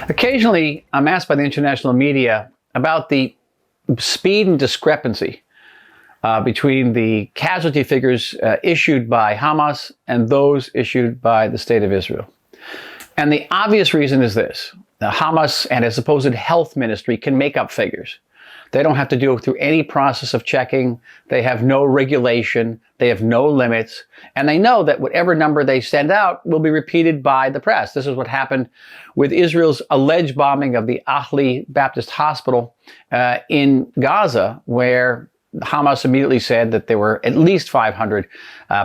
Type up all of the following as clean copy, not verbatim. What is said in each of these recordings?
Occasionally, I'm asked by the international media about the speed and discrepancy between the casualty figures issued by Hamas and those issued by the State of Israel. And the obvious reason is this. Hamas and its supposed health ministry can make up figures. They don't have to go through any process of checking. They have no regulation. They have no limits. And they know that whatever number they send out will be repeated by the press. This is what happened with Israel's alleged bombing of the Al-Ahli Baptist Hospital in Gaza, where Hamas immediately said that there were at least 500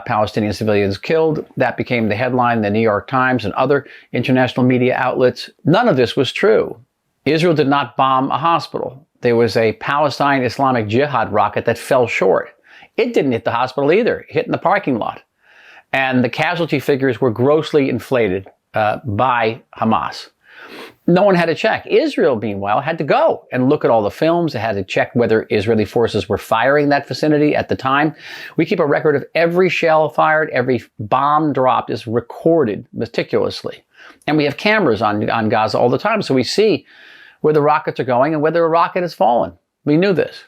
Palestinian civilians killed. That became the headline in the New York Times and other international media outlets. None of this was true. Israel did not bomb a hospital. There was a Palestine Islamic Jihad rocket that fell short. It didn't hit the hospital either. It hit in the parking lot. And the casualty figures were grossly inflated by Hamas. No one had to check. Israel, meanwhile, had to go and look at all the films. They had to check whether Israeli forces were firing that vicinity at the time. We keep a record of every shell fired, every bomb dropped is recorded meticulously. And we have cameras on Gaza all the time, so we see where the rockets are going and whether a rocket has fallen. We knew this.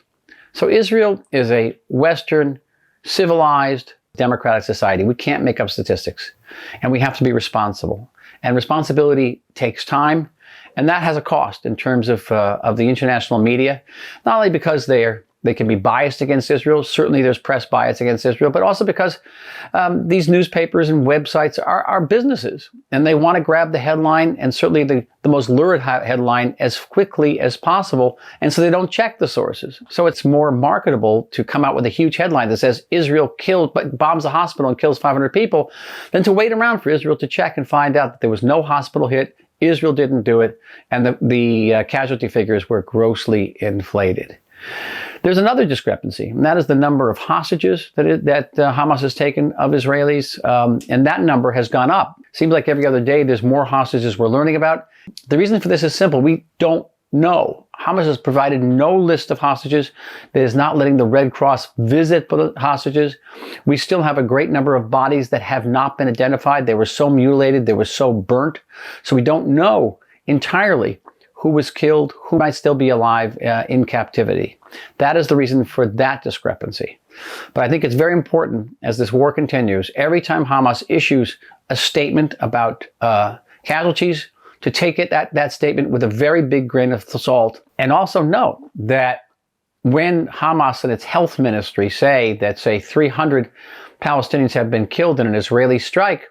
So Israel is a Western, civilized, democratic society. We can't make up statistics, and we have to be responsible. And responsibility takes time, and that has a cost in terms of the international media, not only because they can be biased against Israel. Certainly there's press bias against Israel, but also because these newspapers and websites are businesses, and they want to grab the headline, and certainly the most lurid headline, as quickly as possible, and so they don't check the sources. So it's more marketable to come out with a huge headline that says Israel bombs a hospital and kills 500 people than to wait around for Israel to check and find out that there was no hospital hit, Israel didn't do it, and the casualty figures were grossly inflated. There's another discrepancy, and that is the number of hostages that Hamas has taken of Israelis, and that number has gone up. Seems like every other day there's more hostages we're learning about. The reason for this is simple. We don't know. Hamas has provided no list of hostages. It is not letting the Red Cross visit the hostages. We still have a great number of bodies that have not been identified. They were so mutilated, they were so burnt, so we don't know entirely who was killed, who might still be alive in captivity. That is the reason for that discrepancy. But I think it's very important as this war continues, every time Hamas issues a statement about casualties, to take that statement with a very big grain of salt, and also note that when Hamas and its health ministry say 300 Palestinians have been killed in an Israeli strike,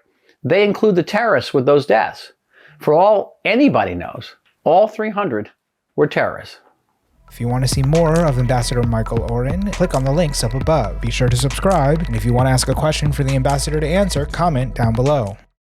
they include the terrorists with those deaths. For all anybody knows, all 300 were terrorists. If you want to see more of Ambassador Michael Oren, click on the links up above. Be sure to subscribe, and if you want to ask a question for the ambassador to answer, comment down below.